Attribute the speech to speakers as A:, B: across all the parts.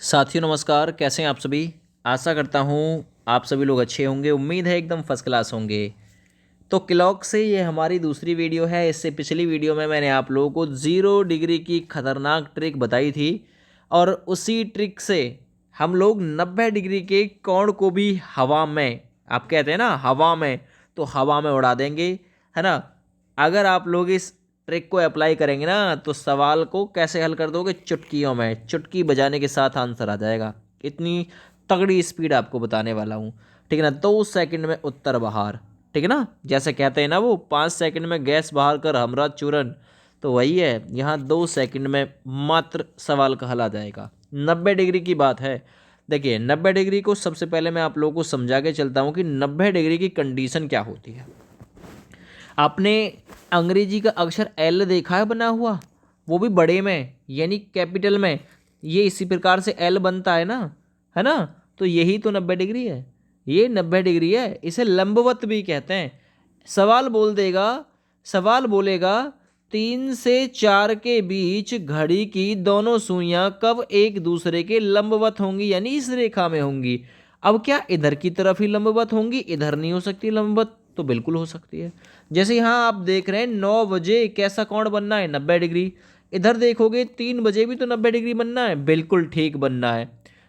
A: साथियों नमस्कार, कैसे हैं आप सभी। आशा करता हूँ आप सभी लोग अच्छे होंगे। उम्मीद है एकदम फर्स्ट क्लास होंगे। तो क्लॉक से ये हमारी दूसरी वीडियो है। इससे पिछली वीडियो में मैंने आप लोगों को 0 डिग्री की खतरनाक ट्रिक बताई थी और उसी ट्रिक से हम लोग 90 डिग्री के कोण को भी हवा में, आप कहते हैं ना हवा में, तो हवा में उड़ा देंगे, है ना। अगर आप लोग इस ट्रिक को अप्लाई करेंगे ना तो सवाल को कैसे हल कर दोगे, चुटकियों में, चुटकी बजाने के साथ आंसर आ जाएगा। इतनी तगड़ी स्पीड आपको बताने वाला हूँ, ठीक है ना। 2 सेकंड में उत्तर बाहर, ठीक है ना। जैसे कहते हैं ना वो 5 सेकंड में गैस बाहर कर हमरा चूरन, तो वही है यहाँ 2 सेकंड में मात्र सवाल का हल आ जाएगा। 90 डिग्री की बात है। देखिए 90 डिग्री को सबसे पहले मैं आप लोगों को समझा के चलता हूँ कि 90 डिग्री की कंडीशन क्या होती है। आपने अंग्रेजी का अक्षर एल देखा है बना हुआ, वो भी बड़े में यानी कैपिटल में। ये इसी प्रकार से एल बनता है ना। तो यही तो 90 डिग्री है। ये 90 डिग्री है, इसे लंबवत भी कहते हैं। सवाल बोल देगा, सवाल बोलेगा 3 से 4 के बीच घड़ी की दोनों सुइयां कब एक दूसरे के लंबवत होंगी, यानी इस रेखा में होंगी। अब क्या इधर की तरफ ही लंबवत होंगी, इधर नहीं हो सकती लंबवत? तो बिल्कुल हो सकती है। जैसे यहाँ आप देख रहे हैं 9 बजे कैसा कोण बनना है, 90 डिग्री। इधर देखोगे 3 बजे भी तो 90 डिग्री बनना है, बिल्कुल ठीक बनना है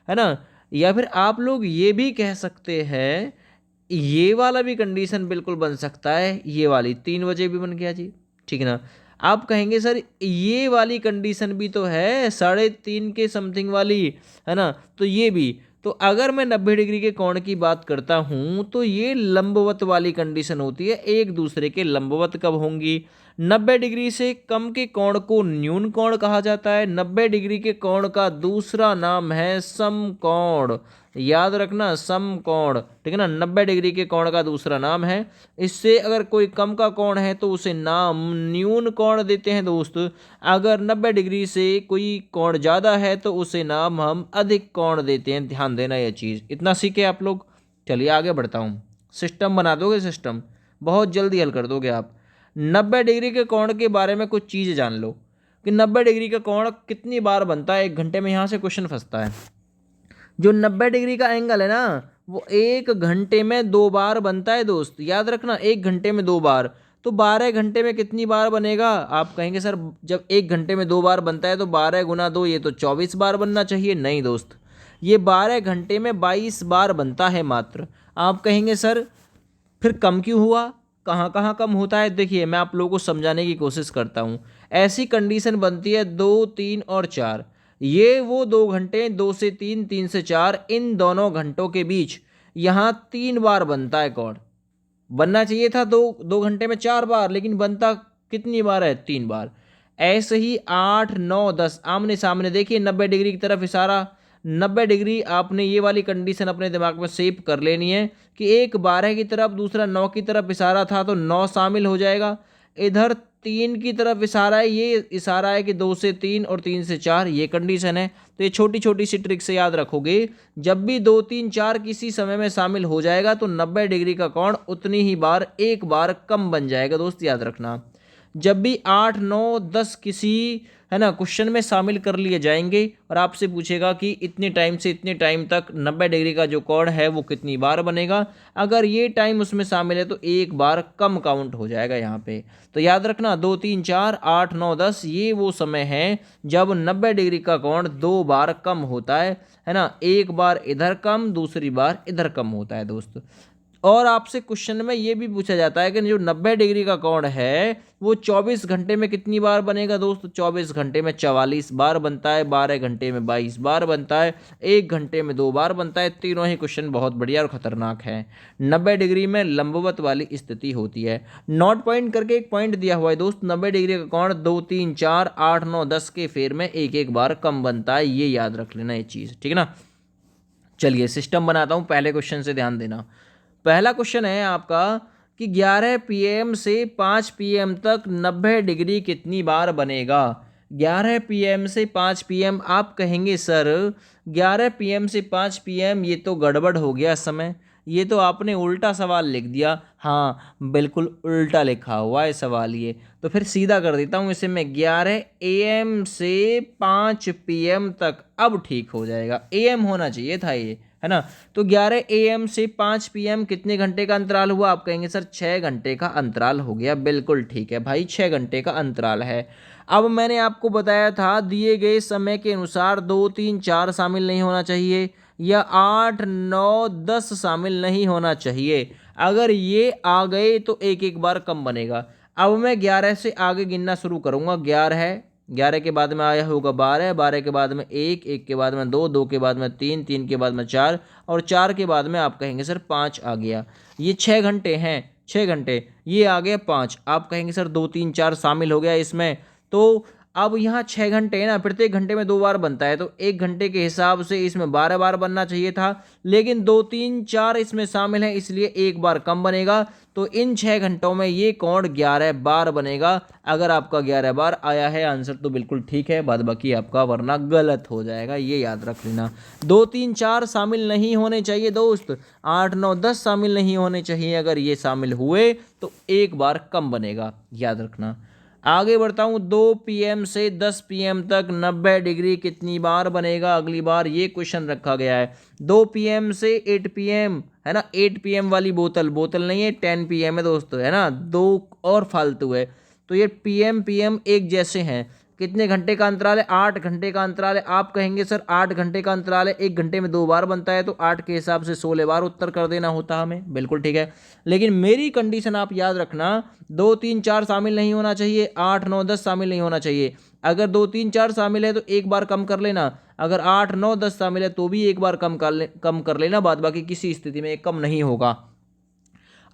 A: ना। या फिर आप लोग ये भी कह सकते हैं, ये वाला भी कंडीशन बिल्कुल बन सकता है, ये वाली 3 बजे भी बन गया जी, ठीक है ना। आप कहेंगे सर ये वाली कंडीशन भी तो है 3:30 के समथिंग वाली, है ना। तो ये भी, तो अगर मैं 90 डिग्री के कोण की बात करता हूं तो ये लंबवत वाली कंडीशन होती है। एक दूसरे के लंबवत कब होंगी? 90 डिग्री से कम के कोण को न्यून कोण कहा जाता है। 90 डिग्री के कोण का दूसरा नाम है समकोण। याद रखना, समकोण, ठीक है ना। 90 डिग्री के कोण का दूसरा नाम है। इससे अगर कोई कम का कोण है तो उसे नाम न्यून कोण देते हैं दोस्त। अगर 90 डिग्री से कोई कोण ज़्यादा है तो उसे नाम हम अधिक कोण देते हैं। ध्यान देना ये चीज़, इतना सीखे आप लोग। चलिए आगे बढ़ता हूँ। सिस्टम बना दोगे, सिस्टम बहुत जल्दी हल कर दोगे आप। 90 डिग्री के कोण के बारे में कुछ चीज़ जान लो कि 90 डिग्री का कोण कितनी बार बनता है 1 घंटे में। यहाँ से क्वेश्चन फंसता है। जो 90 डिग्री का एंगल है ना, वो 1 घंटे में 2 बार बनता है दोस्त। याद रखना, 1 घंटे में 2 बार। तो 12 घंटे में कितनी बार बनेगा? आप कहेंगे सर जब 1 घंटे में 2 बार बनता है तो 12 × 2 ये तो 24 बार बनना चाहिए। नहीं दोस्त, ये 12 घंटे में 22 बार बनता है मात्र। आप कहेंगे सर फिर कम क्यों हुआ, कहाँ कहाँ कम होता है? देखिए मैं आप लोगों को समझाने की कोशिश करता हूँ। ऐसी कंडीशन बनती है 2, 3 और 4। ये वो 2 घंटे, 2 से 3, 3 से 4, इन दोनों घंटों के बीच यहाँ 3 बार बनता है कोण। बनना चाहिए था 2 घंटे में 4 बार, लेकिन बनता कितनी बार है? 3 बार। ऐसे ही 8, 9, 10 आमने सामने, देखिए 90 डिग्री की तरफ इशारा। 90 डिग्री आपने ये वाली कंडीशन अपने दिमाग में सेव कर लेनी है कि एक 12 की तरफ, दूसरा 9 की तरफ इशारा था तो 9 शामिल हो जाएगा। इधर 3 की तरफ इशारा है, ये इशारा है कि 2 से 3 और 3 से 4, ये कंडीशन है। तो ये छोटी छोटी सी ट्रिक से याद रखोगे। जब भी 2, 3, 4 किसी समय में शामिल हो जाएगा तो 90 डिग्री का कोण उतनी ही बार, एक बार कम बन जाएगा दोस्त, याद रखना। जब भी 8, 9, 10 किसी, है ना, क्वेश्चन में शामिल कर लिए जाएंगे और आपसे पूछेगा कि इतने टाइम से इतने टाइम तक 90 डिग्री का जो कोण है वो कितनी बार बनेगा, अगर ये टाइम उसमें शामिल है तो एक बार कम काउंट हो जाएगा यहाँ पे। तो याद रखना 2, 3, 4, 8, 9, 10 ये वो समय है जब 90 डिग्री का कोण 2 बार कम होता है ना। एक बार इधर कम, दूसरी बार इधर कम होता है दोस्त। और आपसे क्वेश्चन में ये भी पूछा जाता है कि जो 90 डिग्री का कोण है वो 24 घंटे में कितनी बार बनेगा दोस्त? 24 घंटे में 44 बार बनता है, 12 घंटे में 22 बार बनता है, 1 घंटे में 2 बार बनता है। तीनों ही क्वेश्चन बहुत बढ़िया और खतरनाक है। 90 डिग्री में लंबवत वाली स्थिति होती है। नोट पॉइंट करके एक पॉइंट दिया हुआ है दोस्त, 90 डिग्री का कोण 2, 3, 4, 8, 9, 10 के फेर में एक एक बार कम बनता है। ये याद रख लेना ये चीज़, ठीक है ना। चलिए सिस्टम बनाता हूँ, पहले क्वेश्चन से ध्यान देना। पहला क्वेश्चन है आपका कि 11 पीएम से 5 पीएम तक 90 डिग्री कितनी बार बनेगा? 11 पीएम से 5 पीएम। आप कहेंगे सर 11 पीएम से 5 पीएम ये तो गड़बड़ हो गया समय, ये तो आपने उल्टा सवाल लिख दिया। हाँ बिल्कुल उल्टा लिखा हुआ है सवाल ये। तो फिर सीधा कर देता हूँ इसे मैं, 11 AM से 5 PM तक। अब ठीक हो जाएगा, AM होना चाहिए था ये, है ना। तो 11 AM से 5 PM कितने घंटे का अंतराल हुआ? आप कहेंगे सर 6 घंटे का अंतराल हो गया। बिल्कुल ठीक है भाई, 6 घंटे का अंतराल है। अब मैंने आपको बताया था दिए गए समय के अनुसार 2, 3, 4 शामिल नहीं होना चाहिए, या 8, 9, 10 शामिल नहीं होना चाहिए। अगर ये आ गए तो एक एक बार कम बनेगा। अब मैं 11 से आगे गिनना शुरू करूँगा। 11 है, 11 के बाद में आया होगा 12, 12 के बाद में 1, 1 के बाद में 2, 2 के बाद में 3, 3 के बाद में 4, और 4 के बाद में आप कहेंगे सर 5 आ गया। ये 6 घंटे हैं, 6 घंटे, ये आ गया 5। आप कहेंगे सर 2, 3, 4 शामिल हो गया इसमें। तो अब यहाँ 6 घंटे है ना, प्रत्येक घंटे में 2 बार बनता है, तो 1 घंटे के हिसाब से इसमें 12 बार बनना चाहिए था, लेकिन 2, 3, 4 इसमें शामिल है, इसलिए 1 बार कम बनेगा। तो इन 6 घंटों में ये कोण 11 बार बनेगा। अगर आपका 11 बार आया है आंसर तो बिल्कुल ठीक है, बाद बाकी आपका वरना गलत हो जाएगा, ये याद रख लेना। 2, 3, 4 शामिल नहीं होने चाहिए दोस्त, 8, 9, 10 शामिल नहीं होने चाहिए। अगर ये शामिल हुए तो 1 बार कम बनेगा, याद रखना। आगे बढ़ता हूँ, 2 PM से 10 PM तक 90 डिग्री कितनी बार बनेगा? अगली बार ये क्वेश्चन रखा गया है। 2 PM से 8 PM, है ना, 8 PM वाली बोतल नहीं है, 10 PM है दोस्तों, है ना, 2 और फालतू है। तो ये PM एक जैसे हैं। कितने घंटे का अंतराल है? 8 घंटे का अंतराल है। आप कहेंगे सर 8 घंटे का अंतराल है, 1 घंटे में 2 बार बनता है, तो 8 के हिसाब से 16 बार उत्तर कर देना होता हमें। बिल्कुल ठीक है, लेकिन मेरी कंडीशन आप याद रखना, 2, 3, 4 शामिल नहीं होना चाहिए, 8, 9, 10 शामिल नहीं होना चाहिए। अगर 2, 3, 4 शामिल है तो 1 बार कम कर लेना, अगर 8, 9, 10 शामिल है तो भी 1 बार कम कर लेना, बाद बाकी किसी स्थिति में कम नहीं होगा।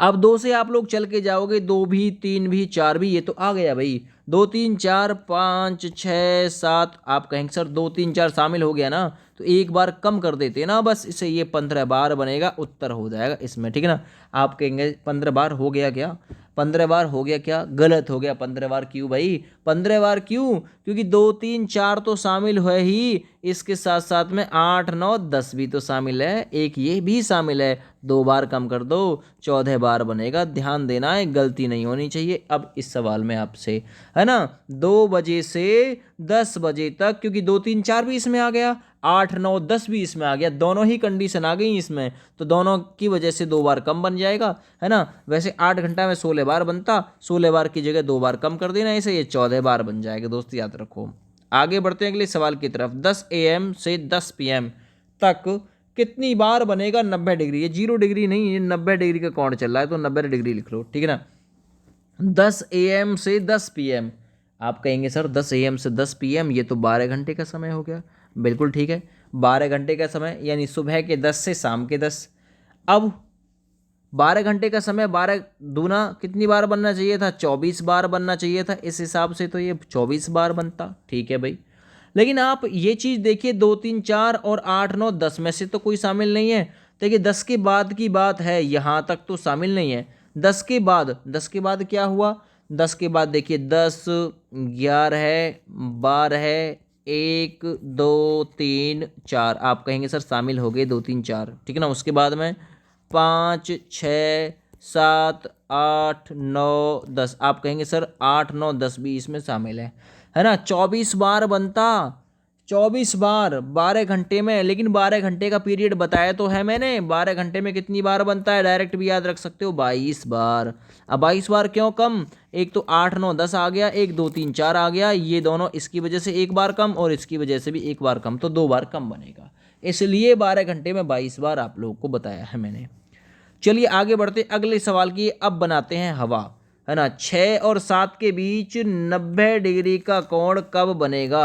A: अब 2 से आप लोग चल के जाओगे, 2 भी, 3 भी, 4 भी, ये तो आ गया भाई। 2, 3, 4, 5, 6, 7, आप कहेंगे सर 2, 3, 4 शामिल हो गया ना, तो 1 बार कम कर देते ना बस, इसे ये 15 बार बनेगा, उत्तर हो जाएगा इसमें, ठीक है ना। आप कहेंगे 15 बार हो गया क्या? 15 बार हो गया क्या? गलत हो गया। 15 बार क्यों भाई? 15 बार क्यों? क्योंकि 2, 3, 4 तो शामिल है ही, इसके साथ साथ में 8, 9, 10 भी तो शामिल है, एक ये भी शामिल है। 2 बार कम कर दो, 14 बार बनेगा। ध्यान देना है, गलती नहीं होनी चाहिए। अब इस सवाल में आपसे, है ना, 2 बजे से 10 बजे तक, क्योंकि 2, 3, 4 भी इसमें आ गया, 8, 9, 10 भी इसमें आ गया, दोनों ही कंडीशन आ गई इसमें, तो दोनों की वजह से 2 बार कम बन जाएगा, है ना। वैसे 8 घंटा में 16 बार बनता, 16 बार की जगह 2 बार कम कर देना इसे, ये 14 बार बन जाएगा दोस्त, याद रखो। आगे बढ़ते हैं अगले सवाल की तरफ। 10 AM से 10 PM तक कितनी बार बनेगा 90 डिग्री? ये 0 डिग्री नहीं, ये 90 डिग्री का कोण चल रहा है, तो 90 डिग्री लिख लो, ठीक है ना। 10 AM से 10 PM, आप कहेंगे सर 10 AM से 10 PM, ये तो 12 घंटे का समय हो गया। बिल्कुल ठीक है, 12 घंटे का समय, यानी सुबह के 10 से शाम के 10। अब 12 घंटे का समय, 12 दूना कितनी बार बनना चाहिए था? 24 बार बनना चाहिए था, इस हिसाब से तो ये 24 बार बनता, ठीक है भाई। लेकिन आप ये चीज़ देखिए, 2, 3, 4 और 8, 9, 10 में से तो कोई शामिल नहीं है। देखिए 10 के बाद की बात है, यहाँ तक तो शामिल नहीं है। 10 के बाद क्या हुआ? 10 के बाद देखिए 10, 11 है, 12 है, 1, 2, 3, 4, आप कहेंगे सर शामिल हो गए 2, 3, 4, ठीक है ना। उसके बाद में 5, 6, 7, 8, 9, 10, आप कहेंगे सर 8, 9, 10 भी इसमें शामिल है ना। 24 बार बनता, 24 बार 12 घंटे में, लेकिन 12 घंटे का पीरियड बताया तो है मैंने। 12 घंटे में कितनी बार बनता है, डायरेक्ट भी याद रख सकते हो, 22 बार। अब 22 बार क्यों कम? एक तो 8, 9, 10 आ गया, एक 2, 3, 4 आ गया, ये दोनों इसकी वजह से 1 बार कम, और इसकी वजह से भी 1 बार कम, तो 2 बार कम बनेगा। इसलिए 12 घंटे में 22 बार आप लोगों को बताया है मैंने। चलिए आगे बढ़ते अगले सवाल की। अब बनाते हैं हवा, है ना। 6 और 7 के बीच 90 डिग्री का कोण कब बनेगा?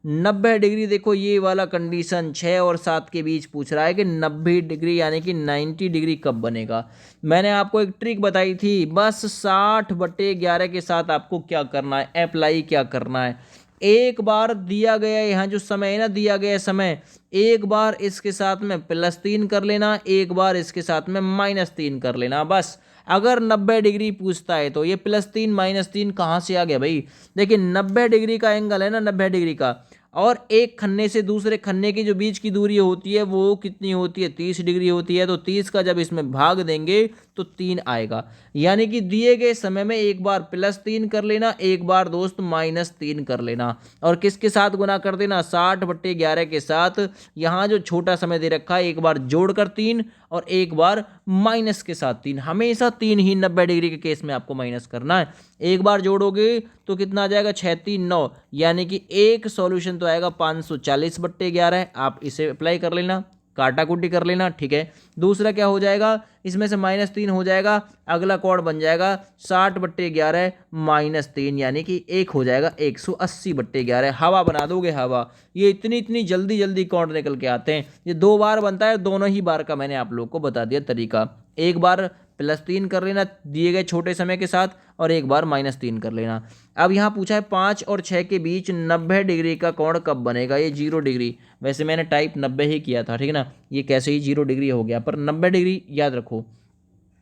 A: 90 डिग्री, देखो ये वाला कंडीशन 6 और 7 के बीच पूछ रहा है कि 90 डिग्री यानी कि 90 डिग्री कब बनेगा। मैंने आपको एक ट्रिक बताई थी, बस 60/11 के साथ आपको क्या करना है, अप्लाई क्या करना है। एक बार दिया गया यहाँ जो समय है ना, दिया गया समय, एक बार इसके साथ में +3 कर लेना, एक बार इसके साथ में -3 कर लेना, बस। अगर 90 डिग्री पूछता है तो ये +3 -3 कहाँ से आ गया भाई? देखिए 90 डिग्री का एंगल है ना, 90 डिग्री का, और एक खन्ने से दूसरे खन्ने की जो बीच की दूरी होती है वो कितनी होती है, 30 डिग्री होती है। तो 30 का जब इसमें भाग देंगे तो 3 आएगा। यानी कि दिए गए समय में एक बार +3 कर लेना, एक बार दोस्त -3 कर लेना, और किसके साथ गुना कर देना, 60/11 के साथ। यहाँ जो छोटा समय दे रखा है एक बार जोड़कर 3 और एक बार माइनस के साथ 3, हमेशा 3 ही 90 डिग्री के केस में आपको माइनस करना है। एक बार जोड़ोगे तो कितना आ जाएगा, 6 3 9, यानी कि एक सॉल्यूशन तो आएगा 540/11। आप इसे अप्लाई कर लेना, काटा कुटी कर लेना, ठीक है। दूसरा क्या हो जाएगा, इसमें से -3 हो जाएगा, अगला कोण बन जाएगा 60/11 -3, यानी कि एक हो जाएगा 180/11। हवा बना दोगे हवा, ये इतनी इतनी जल्दी जल्दी कोण निकल के आते हैं। ये 2 बार बनता है, दोनों ही बार का मैंने आप लोग को बता दिया तरीका। एक बार +3 कर लेना दिए गए छोटे समय के साथ, और एक बार -3 कर लेना। अब यहाँ पूछा है 5 और 6 के बीच 90 डिग्री का कोण कब बनेगा। ये 0 डिग्री, वैसे मैंने टाइप 90 ही किया था, ठीक है ना। ये कैसे ही 0 डिग्री हो गया, पर 90 डिग्री याद रखो,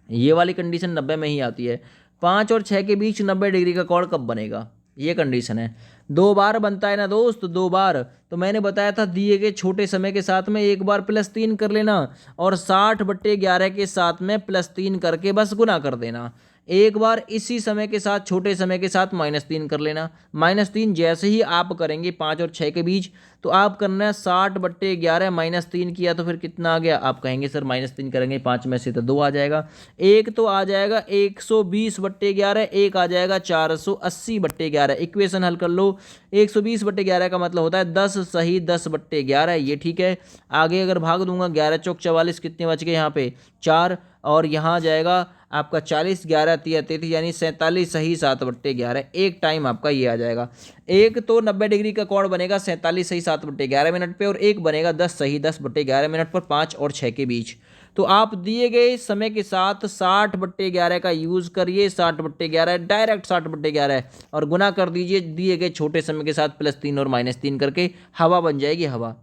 A: ये वाली कंडीशन 90 में ही आती है। 5 और 6 के बीच 90 डिग्री का कोण कब बनेगा, ये कंडीशन है। 2 बार बनता है ना दोस्त, 2 बार। तो मैंने बताया था दिए गए छोटे समय के साथ में एक बार +3 कर लेना, और 60/11 के साथ में +3 करके बस गुना कर देना। एक बार इसी समय के साथ छोटे समय के साथ -3 कर लेना। -3 जैसे ही आप करेंगे 5 और 6 के बीच, तो आप करना है 60/11 -3 किया तो फिर कितना आ गया। आप कहेंगे सर -3 करेंगे 5 में से तो 2 आ जाएगा। एक तो आ जाएगा 120/11, एक आ जाएगा 480/11। इक्वेशन हल कर लो। 120/11 का मतलब होता है 10 सही 10/11, ये ठीक है। आगे अगर भाग दूंगा 11 चौक 44, कितने बच गए यहाँ पे 4, और यहाँ जाएगा आपका 40 11 33, यानी 47 सही 7/11। एक टाइम आपका ये आ जाएगा। एक तो 90 डिग्री का कोण बनेगा 47 सही 7/11 मिनट पे, और एक बनेगा 10 सही 10/11 मिनट पर 5 और 6 के बीच। तो आप दिए गए समय के साथ 60/11 का यूज करिए, 60/11 डायरेक्ट 60/11, और गुना कर दीजिए दिए गए छोटे समय के साथ +3 और -3 करके, हवा बन जाएगी हवा।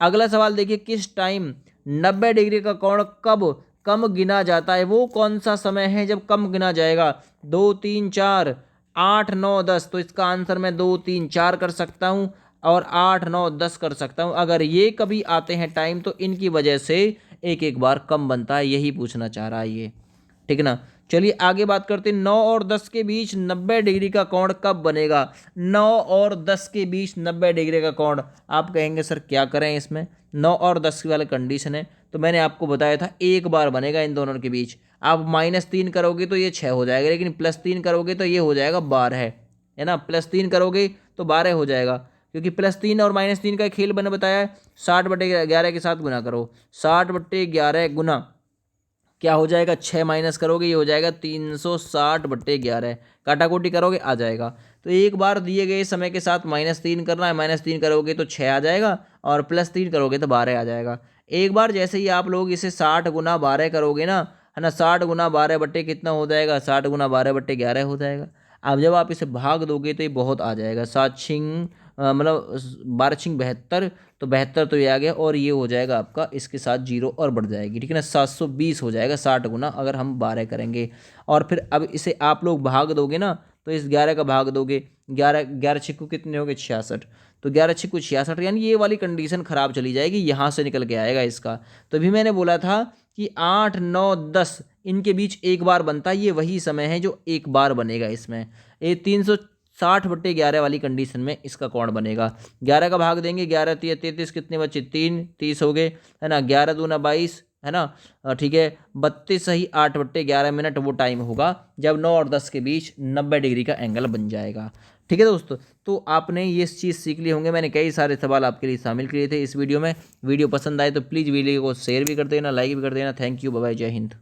A: अगला सवाल देखिए, किस टाइम 90 डिग्री का कोण कब कम गिना जाता है। वो कौन सा समय है जब कम गिना जाएगा। 2 3 4 8 9 10, तो इसका आंसर मैं 2 3 4 कर सकता हूँ, और 8 9 10 कर सकता हूँ। अगर ये कभी आते हैं टाइम, तो इनकी वजह से एक एक बार कम बनता है, यही पूछना चाह रहा है ये, ठीक है ना। चलिए आगे बात करते हैं, 9 और 10 के बीच 90 डिग्री का कोण कब बनेगा। 9 और 10 के बीच 90 डिग्री का कोण, आप कहेंगे सर क्या करें इसमें, 9 और 10 वाला कंडीशन है। तो मैंने आपको बताया था एक बार बनेगा इन दोनों के बीच। आप -3 करोगे तो ये 6 हो जाएगा, लेकिन +3 करोगे तो ये हो जाएगा 12, है ना। +3 करोगे तो 12 हो जाएगा, क्योंकि +3 और -3 का खेल मैंने बताया है। 60/11 के साथ गुना करो, 60/11 गुना क्या हो जाएगा, 6 माइनस करोगे ये हो जाएगा 360/11, काटाकोटी करोगे आ जाएगा। तो एक बार दिए गए समय के साथ -3 करना है, -3 करोगे तो 6 आ जाएगा, और +3 करोगे तो 12 आ जाएगा। एक बार जैसे ही आप लोग इसे 60 गुना 12 करोगे ना, है ना, 60 गुना 12 बट्टे कितना हो जाएगा, 60 गुना 12/11 हो जाएगा। अब जब आप इसे भाग दोगे तो ये बहुत आ जाएगा, 7 छिंग मतलब 12 छिंग 72, तो 72 तो ये आ गया, और ये हो जाएगा आपका इसके साथ 0 और बढ़ जाएगी, ठीक है ना। 720 हो जाएगा 60 गुना अगर हम 12 करेंगे। और फिर अब इसे आप लोग भाग दोगे ना, तो इस 11 का भाग दोगे, 11 छिक्कू कितने हो गए 66, तो 11 छिक्कू 66, यानी ये वाली कंडीशन खराब चली जाएगी, यहाँ से निकल के आएगा इसका। तो अभी मैंने बोला था कि 8 9 10 इनके बीच एक बार बनता है, ये वही समय है जो एक बार बनेगा इसमें। ये 360/11 वाली कंडीशन में इसका कोण बनेगा। 11 का भाग देंगे, 11 3 33, कितने बचे 3 30 हो गए, है ना। 11 दूना 22, है ना, ठीक है। 32 सही 8/11 मिनट वो टाइम होगा जब 9 और 10 के बीच 90 डिग्री का एंगल बन जाएगा, ठीक है दोस्तों। तो आपने ये चीज़ सीख ली होंगे, मैंने कई सारे सवाल आपके लिए शामिल किए थे इस वीडियो में। वीडियो पसंद आए तो प्लीज़ वीडियो को शेयर भी कर देना, लाइक भी कर देना। थैंक यू, बाय बाय, जय हिंद।